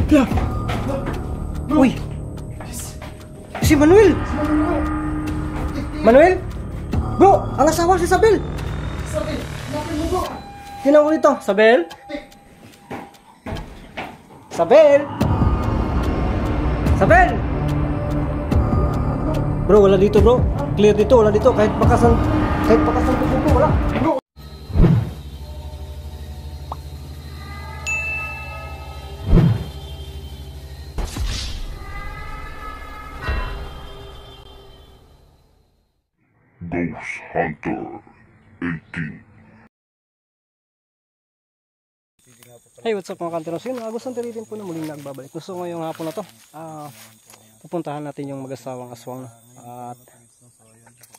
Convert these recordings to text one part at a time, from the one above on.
Uy! Si Manuel! Manuel? Bro! Ang asawa si Sabel! Sabel! Napin mo bro! Tingnan ko dito. Sabel? Sabel! Sabel! Bro, wala dito bro. Clear dito, wala dito. Kahit bakasan dito, wala. Bro! Ghost Hunter 18. Hey, what's up mga kanteros? Yun, gusto natin rin po na muling nagbabalik. So ngayong hapon na to, pupuntahan natin yung mag-asawang aswang. At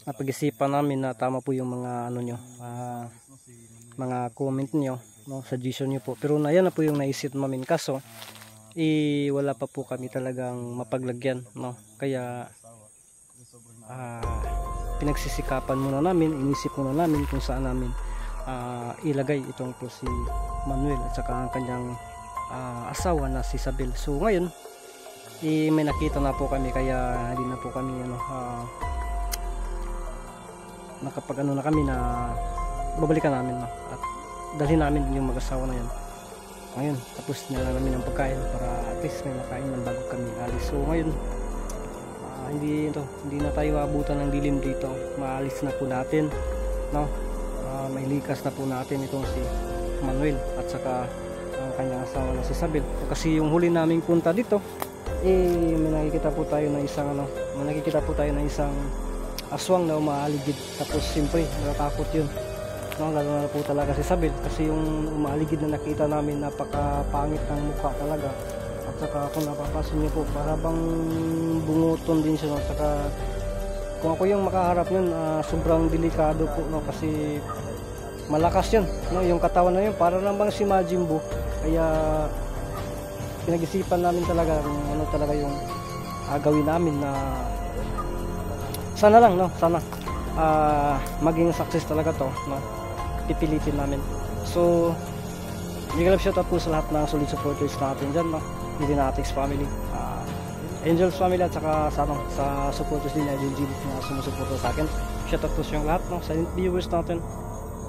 napag-isipan namin na tama po yung mga ano nyo, mga comment nyo, no, suggestion nyo po. Pero na yan na po yung naisip namin. Kaso, wala pa po kami talagang mapaglagyan. No? Kaya, pinagsisikapan muna namin, inisip muna namin kung saan namin ilagay itong po si Manuel at saka ang kanyang asawa na si Sabel. So ngayon may nakita na po kami, kaya hindi na po kami nakapag na kami na babalikan namin at dalhin namin yung mag-asawa na yan. Ngayon tapos na lang namin ang pagkain para at least may makain man bago kami alis. So ngayon hindi na tayo abutan ng dilim dito, maalis na po natin, no? May likas na po natin itong si Manuel at saka ang kanyang asawa na si Sabel. Kasi yung huli naming punta dito, may nakikita po tayo na isang aswang na umaaligid. Tapos siyempre natatakot yun, no? Lalo na po talaga si Sabel kasi yung umaaligid na nakita namin, napakapangit ng mukha talaga. At saka kung napapasin niyo po, para bang bunguton din siya, no? At saka kung ako yung makaharap nun, sobrang delikado po, no? Kasi malakas yun, no? Yung katawan na yun para lang bang si Majin Buu. Kaya pinag-isipan namin talaga kung ano talaga yung gawin namin, na sana lang, no? Sana maging success talaga to, no? Pipilitin namin. So big love shoutout po sa lahat ng solid supporters natin dyan, no? Dinatics family, Angels family, at saka sa supporters din na Idol na sumusuporta sa akin. Shoutout po sa lahat, no? Silent viewers natin,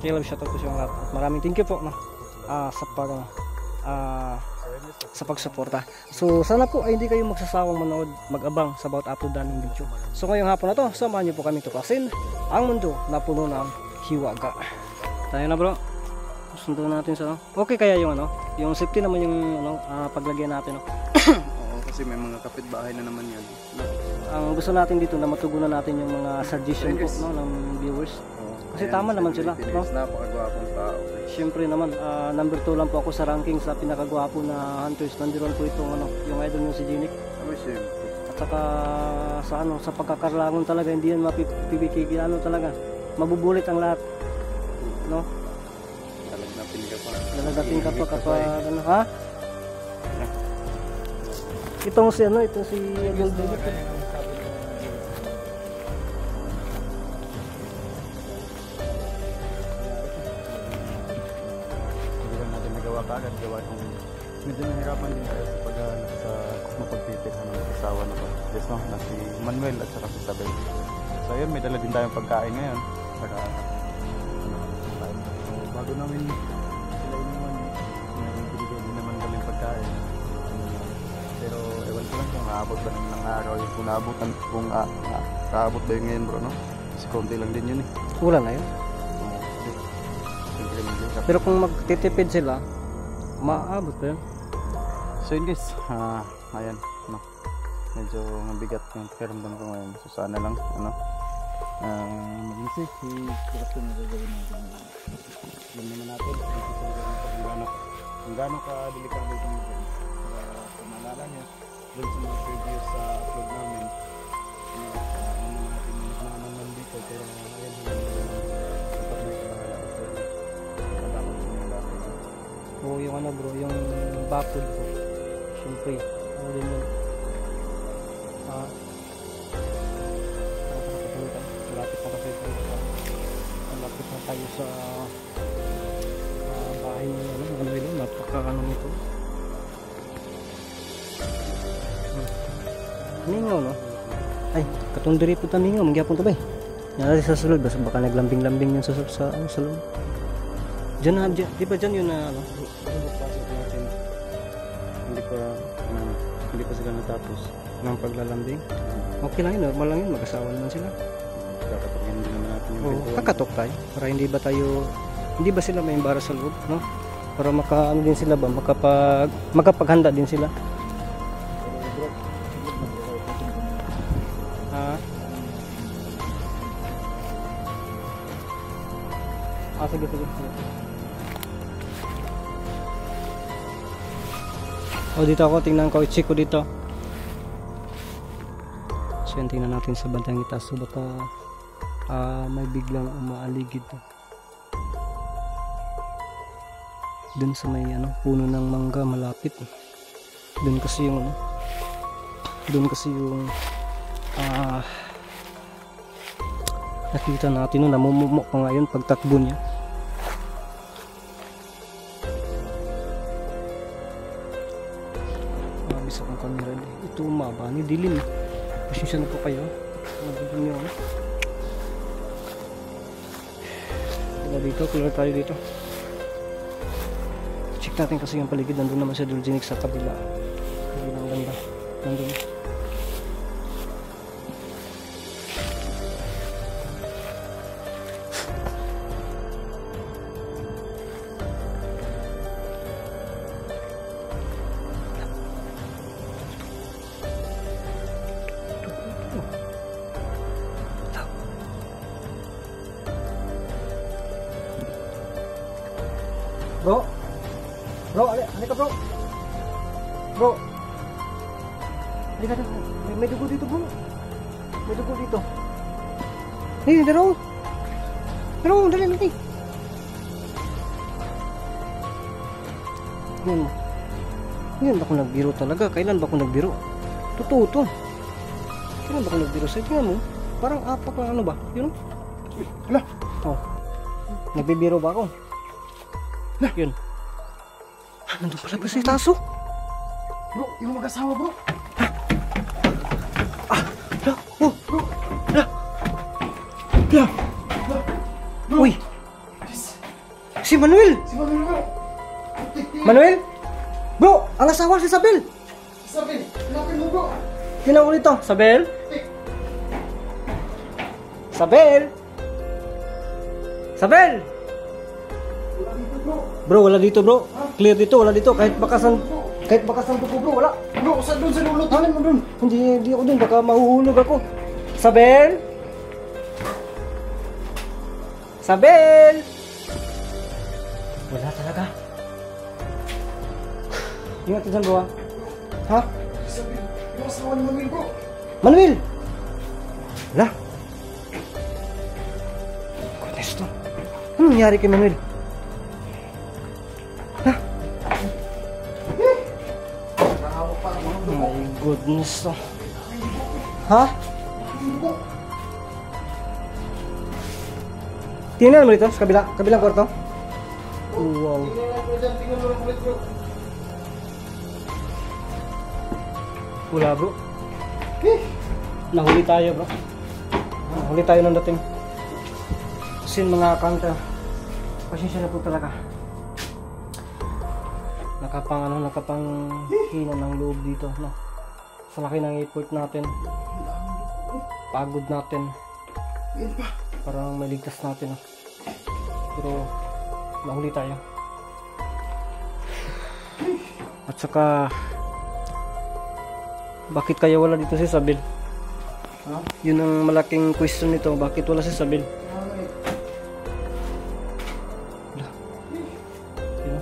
kaya love shoutout po sa lahat. At maraming thank you po, no? Sa pagsuporta. So sana po ay hindi kayo magsasawang manood, mag-abang sa bawat upload namin video. So ngayong hapon na to, samahan niyo po kami tuklasin ang mundo na puno ng hiwaga. Tayo na bro, sundan natin sa okay kaya yung yung safety naman yung paglagyan natin, no? Oo, kasi may mga kapitbahay na naman yan. Ang gusto natin dito na matugunan natin yung mga suggestion po, no, ng viewers. Kasi ayan, tama naman sila, no? Napakagwapong tao. Siyempre naman, number 2 lang po ako sa ranking sa pinakagwapo na hunters. Nandiyan po itong yung idol mo si Jinik. Oh, siyempre. At saka sa pagkakarlangon talaga, hindi yan mapipikig, talaga. Mabubulit ang lahat, no? Lalagapin ka pa kapag ha? Itong si Idol Jinik. Agad gawa kung medyo nahirapan din tayo sa mapagpipilihan ng asawa na yes, no? Na si Manuel at saka si Sabel. So ayun, may dala din tayong pagkain ngayon. Saka bago namin sila iniwan, may binigay din naman kaming pagkain. Pero ewan ko lang kung aabot ba ng araw yun, kung aabot ba yun ngayon bro, no? Kasi konti lang din yun eh. Kulang na yun. Pero kung magtitipid sila, maabot ba yun? So yun guys, ayan, no? Medyo mabigat yung pakiramdam ko ngayon. So sana lang, mag-isip, i-corruption na gagawin natin. Alam naman natin, kung gaano ka-delikado itong gagawin. Kung maalala nyo, dun sa mga previous upload namin, naman natin naman dito, pero ayan, dapat may kabahala kasi nakadakot ko yung dati. O yung bro, yung bakod po. Siyempre, ano din yun. Malapit na kasi malapit na tayo sa bahay niya, Manuel. Napaka nito. Mingaw, no? Ay, katong diri po ta mingaw, mangyapon ta ba? Yan sa sulod, baka naglambing-lambing yun sa loob. Diyan na, di ba dyan yun na ano? Pasok natin. Hindi pa sila natapos. Ng paglalambing. Okay lang yun, normal lang yun, mag-asawa naman sila. Kakatapin din naman natin yung Oo, pintuan. kakatok tayo para hindi ba sila may embara sa loob, no? Para makaano din sila ba, makapaghanda din sila. Ha? Sige. Oh, dito ako, tingnan ko, i-check ko dito. So, yan, tingnan natin sa bandang itaas. So, baka may biglang umaaligid. Dun sa may puno ng mangga malapit. Dun kasi yung nakita natin namumumo pa ngayon pagtakbo niya. Mabisa kong camera din. Ito umaba ni dilim. Pasensya na po kayo. Nabibig niyo dito, clear tayo dito. Check natin kasi yung paligid. Nandun naman si Dulginik sa kabilang banda. Nandun. Bro, halika bro. Bro. Halika na. May dugo dito bro. May dugo dito. Hey, daro. Daro, dali. Yan ba kung nagbiro talaga? Kailan ba kung nagbiro? Totoo to. Kailan ba kung nagbiro? Sa tingnan mo, parang apak lang ano ba? Yun. Hala. Oh. Nagbibiro ba ako? Yun. Nandun pala ba si Taso? Bro, yung mag-asawa bro. Uy! Si Manuel! Bro. Manuel? Bro! Ang asawa si Sabel! Sabi, hanapin mo bro. Tingnan ko dito. Sabel? Sabel? Sabel! Bro, wala dito bro. Clear dito, wala dito. Kahit bakasan dugo bro, wala. Bro, sa doon sa dulo, tingnan mo doon. Hindi ako dun, baka mahuhulog ako. Sabel? Sabel! Wala talaga. Ingat dyan bro ha? Sabi, yung asawa ni Manuel bro. Manuel! Wala. Goodness to. Ano nangyari kay Manuel? Ha? My goodness to. Ha? Tingnan mo dito sa kabilang kwarto. Wow. Tingnan mo lang ulit bro. Wala bro. Nahuli tayo bro. Nahuli tayo ng dating. Kasi mga kanta. Pasensya na po talaga. Nakapang hina ng loob dito, no. Sa laki ng effort natin. Pagod natin. Yan pa. Parang maligtas natin, no. Pero nahuli tayo. At saka bakit kaya wala dito si Sabel? Ha? Yun ang malaking question nito. Bakit wala si Sabel? Yun.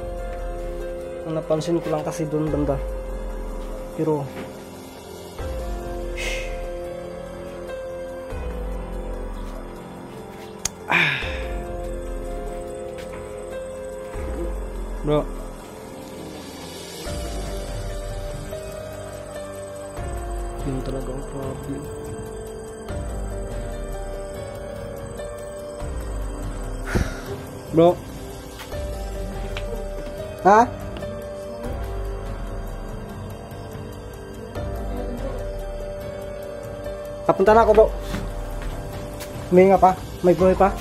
Ang napansin ko lang kasi doon banda. Pero bro, yun talaga ang problem. Bro, ha? Papunta na ako bro. May nga pa? May buhay pa?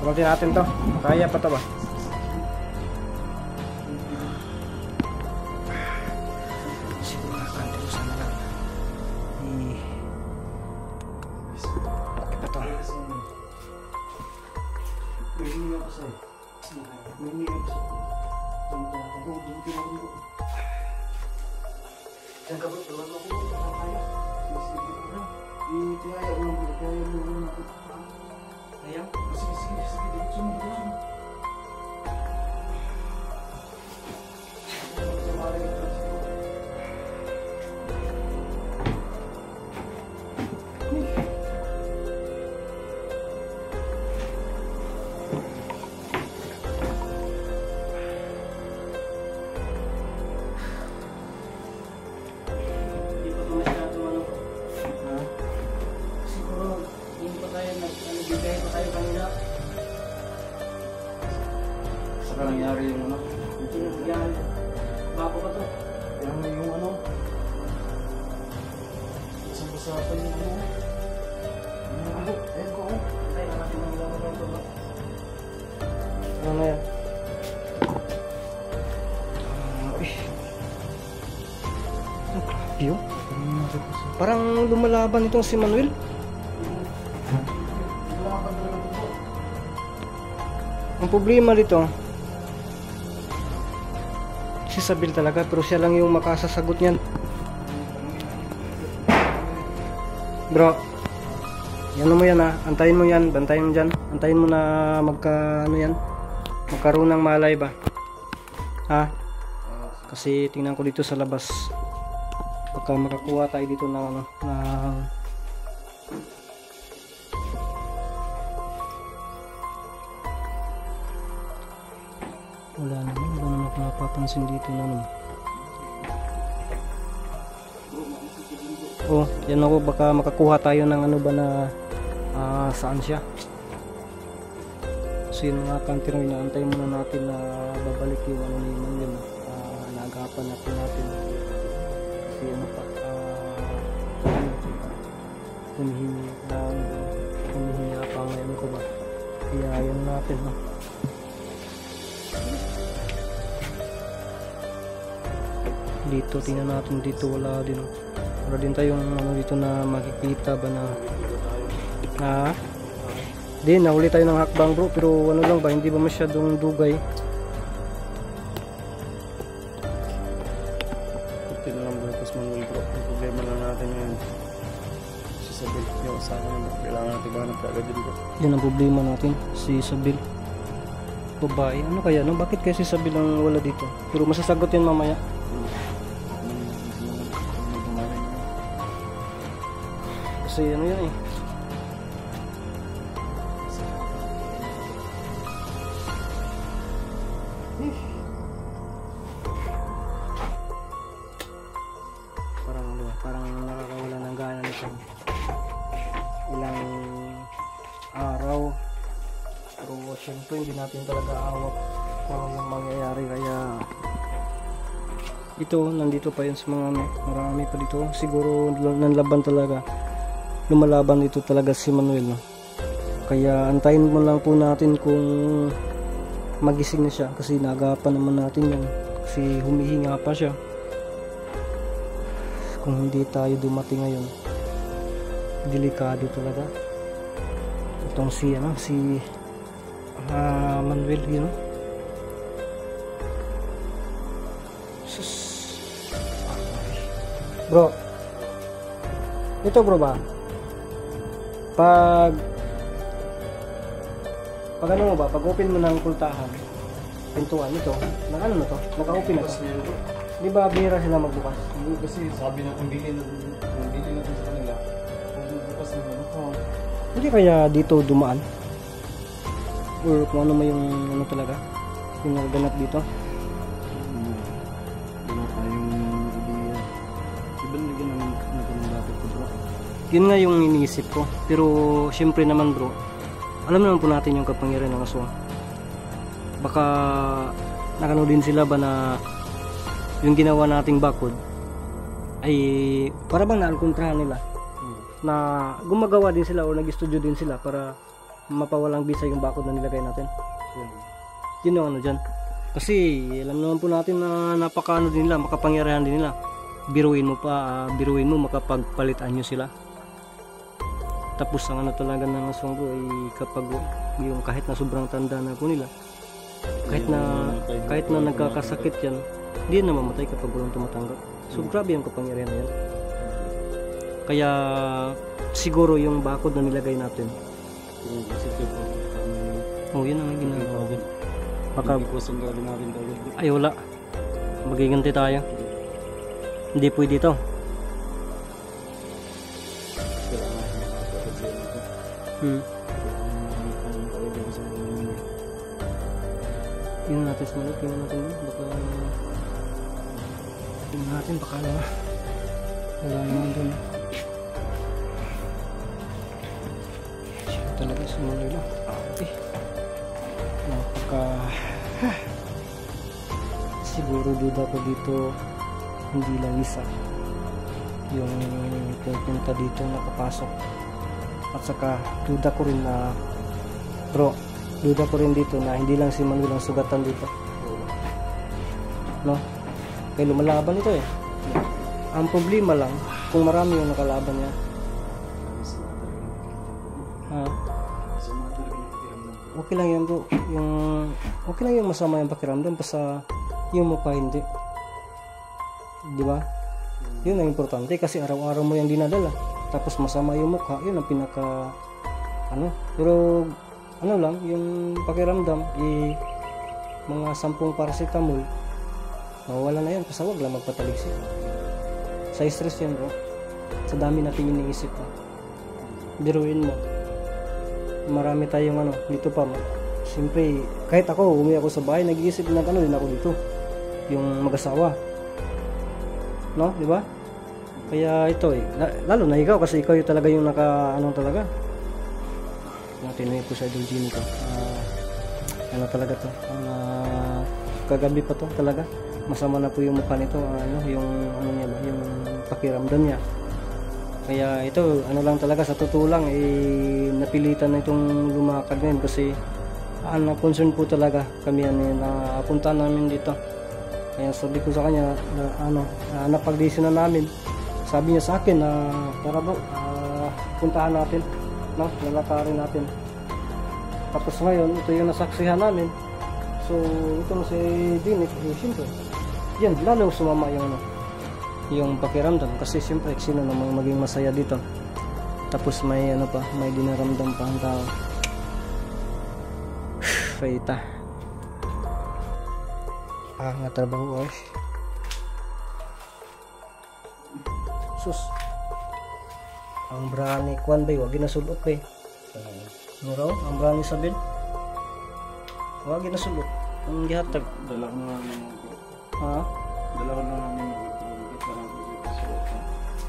Tumatin natin to. Kaya pa to ba? Siguro nakantin sana lang. Okay pa to. Ayang? Saka nangyari yung ano? Bago pa to. Yung ano? Basang-basapan yung ano? Ayun ko. Ay, nakasin ng gano'n to ba? Ano na yan? Ang grabe yun. Parang lumalaban itong si Manuel. Ang problema dito, si Sabil talaga, pero siya lang yung makasasagot niyan. Bro, yan mo yan ha, antayin mo yan, bantayin mo dyan. Antayin mo na magkaroon ng malay ba? Ha? Kasi tingnan ko dito sa labas. Baka makakuha tayo dito ng ano, wala naman ako napapansin dito na naman. Oh, yan ako, baka makakuha tayo ng ano ba na saan siya. So yun mga kantir, inaantay muna natin na babalik yung ano ni Manuel. Naagapan natin kasi ano pa humihingi pa ngayon ko ba, kaya yan natin no. Dito tingnan natin, dito wala din tayong ano dito na makikita ba na din nahuli tayo ng hakbang bro, pero ano lang ba, hindi ba masyadong dugay. Ito lang bro, tapos Manuel bro. Ang problema lang natin ngayon, si Sabil yung asawa naman. Kailangan natin ba nagkagad din bro? Yan ang problema natin, si Sabil. Babae, ano kaya no? Bakit kasi si Sabil ang wala dito? Pero masasagot yan mamaya. Kasi ano yan eh, parang nakakawala ng gana nito ilang araw. Pero syempre hindi natin talaga awat kung ano yung mangyayari, kaya ito, nandito pa yun sa mga marami pa dito. Siguro nanlaban talaga, lumalaban dito talaga si Manuel no? Kaya antayin mo lang po natin kung magising na siya, kasi nagapan naman natin yan, kasi humihinga pa siya. Kung hindi tayo dumating ngayon, delikado talaga itong si Manuel, you know? Sus. Bro, ito bro ba, pag ano mo ba, pag open mo ng kultahan, pintuan ito, na ano na to, naka-open na to, di ba bihira sila magbukas? Kasi sabi na kung bili natin sa kanila, kung bukas na ano. Hindi kaya dito dumaan? Or kung ano mo yung ano talaga, yung naganap dito? Wala tayong idea. Iba naging naman na ganun dati ko bro. Yun nga yung iniisip ko. Pero syempre naman bro, alam naman po natin yung kapangyarihan ng aswang. Baka nakano din sila ba na yung ginawa nating bakod ay para bang naalkontrahan nila na gumagawa din sila o nag-studio din sila para mapawalang bisa yung bakod na nilagay natin. Yun yung ano dyan. Kasi alam naman po natin na napakaano din nila, makapangyarihan din nila. Biruin mo makapagpalitan nyo sila. Tapos ang ano talaga ng aswang bro ay kapag yung kahit na sobrang tanda na po nila, kahit na nagkakasakit yan, hindi na mamamatay kapag walang tumatanggap. So grabe yung kapangyarihan na yan. Kaya siguro yung bakod na nilagay natin, yun ang ginagawa din. Baka ay wala, magiganti tayo. Hindi pwede ito. Tingnan natin sa malit, tingnan natin baka ano, wala naman dun. Siya talaga sa Manila. Siguro duda ko dito hindi lang isa yung pupunta dito nakapasok, at saka duda ko rin dito na hindi lang si Manuel ang sugatan dito, no? Kaya lumalaban ito eh. Ang problema lang kung marami yung nakalaban niya. Okay lang yan bro, okay lang yung masama yung pakiramdam, basta yung mukha hindi, di ba? Yun ang importante kasi araw-araw mo yung dinadala, tapos masama yung mukha, yun ang pinaka pero ano lang yung pakiramdam, mga 10 paracetamol mawala na yan, basta wag lang magpataligsik. Sa stress yan bro, sa dami natin iniisip pa. Biruin mo, marami tayong dito pa. Siyempre, kahit ako, umuwi ako sa bahay, nag-iisip din ako dito. Yung mag-asawa. No? Di ba? Kaya ito lalo na ikaw, kasi ikaw yung talaga yung talaga. Tinuwi ko sa Idol Jimmy ko. Talaga to. Kagabi pa to talaga. Masama na po yung mukha nito. Yung pakiramdam niya. Kaya ito, lang talaga, sa totoo lang, napilitan na itong lumakad ngayon kasi concern po talaga kami na punta namin dito. Kaya sabi ko sa kanya napagdesisyon na namin. Sabi niya sa akin na tara bro, puntahan natin, no? Lalakarin natin. Tapos ngayon, ito yung nasaksihan namin. So, ito na si Dinik, siyempre, yan, lalo sumama yung pakiramdam kasi siyempre sino namang maging masaya dito, tapos may may dinaramdam pa ang tao. Faita nga trabaho guys. Sus, ang brani kwan bay wag ginasulot bay. Muraw ang brani sabil wag ginasulot ang gihatag. Dala ko na namin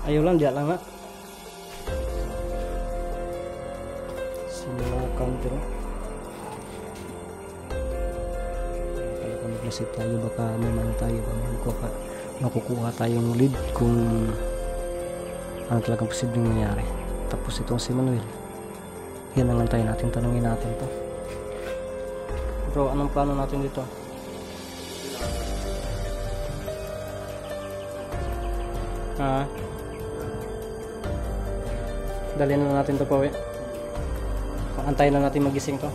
ayaw lang, diyan lang nga. Sinukan pero talaga mag-isip tayo, baka may tayo, makukuha tayong lead kung ano talagang posibleng nangyari. Tapos itong si Manuel, yan ang antayin natin, tanungin natin to. Bro, anong plano natin dito? Dalhin na natin to pa uwi. Antayin na natin magising to.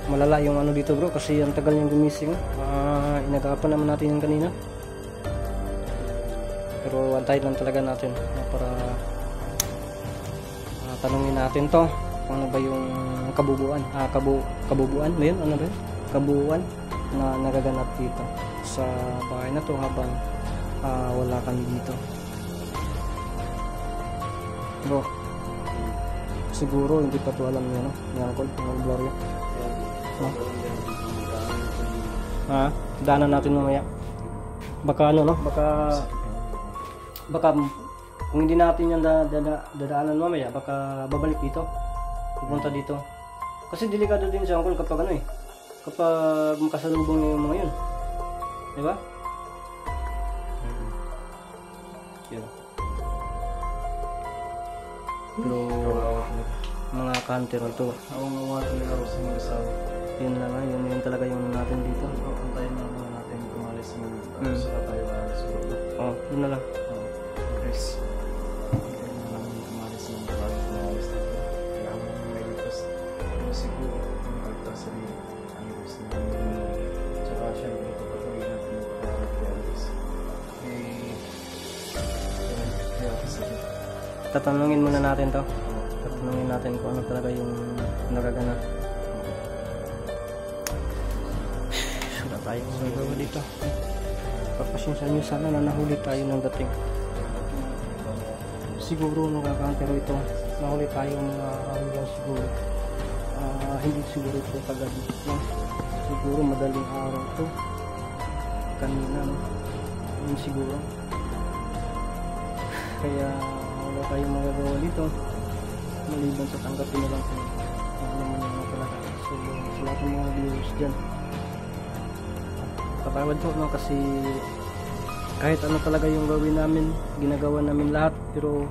Malala yung dito bro, kasi ang tagal niyang gumising. Inagapan naman natin yung kanina. Pero antayin lang talaga natin para tanungin natin to kung ano ba yung kabubuan. Kabubuan ba yun? Ano ba yun? Kabuuan na nagaganap dito sa bahay na to habang wala kami dito. Bro, siguro hindi pa ito alam niya, ni Uncle, ng Gloria. Daanan natin mamaya. Baka baka kung hindi natin yan dadaanan mamaya, baka babalik dito. pupunta dito. Kasi delikado din si Uncle kapag ano eh, kapag makasalubong niya yung mga yun. Di ba? Yun. Pero mga hunter ito, Ako nawa talaga ako sa mga asawa. yun lang nga, yun talaga yung natin dito. Antayin na muna natin kumalis ng saka tayo siguro. Oh, yun na lang. Guys, antayin na lang kumalis ng bago kumalis dito. Kailangan mo may ligtas. Ano siguro, yung ligtas sa ang gusto namin. Tsaka syempre, papatuloy natin yung pagkakakialis. Kaya kasi, Tatanungin muna natin to. Tatanungin natin kung ano talaga yung nagaganap. Wala tayong magagawa dito. Pagpasensya nyo sana na nahuli tayo ng dating. Siguro nakakantero ito. Nahuli tayo mga hanggang siguro. Hindi siguro ito kagabi. No? Siguro madaling araw ito. Kanina. No? Yun siguro. Kaya wala tayong magagawa dito. Maliban sa tanggapin na lang kung ano naman yung talaga. So sa lahat ng mga viewers dyan, patawad po no, kasi kahit ano talaga yung gawin namin, ginagawa namin lahat, pero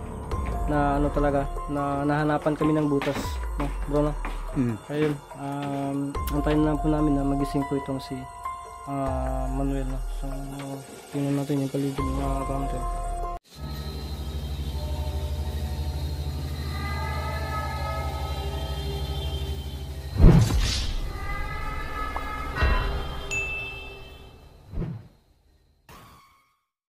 na ano talaga, na nahanapan kami ng butas, no bro, no? Ayun, antayin na lang po namin na magising po itong si Manuel, no? So tingnan natin yung paligid ng mga counter.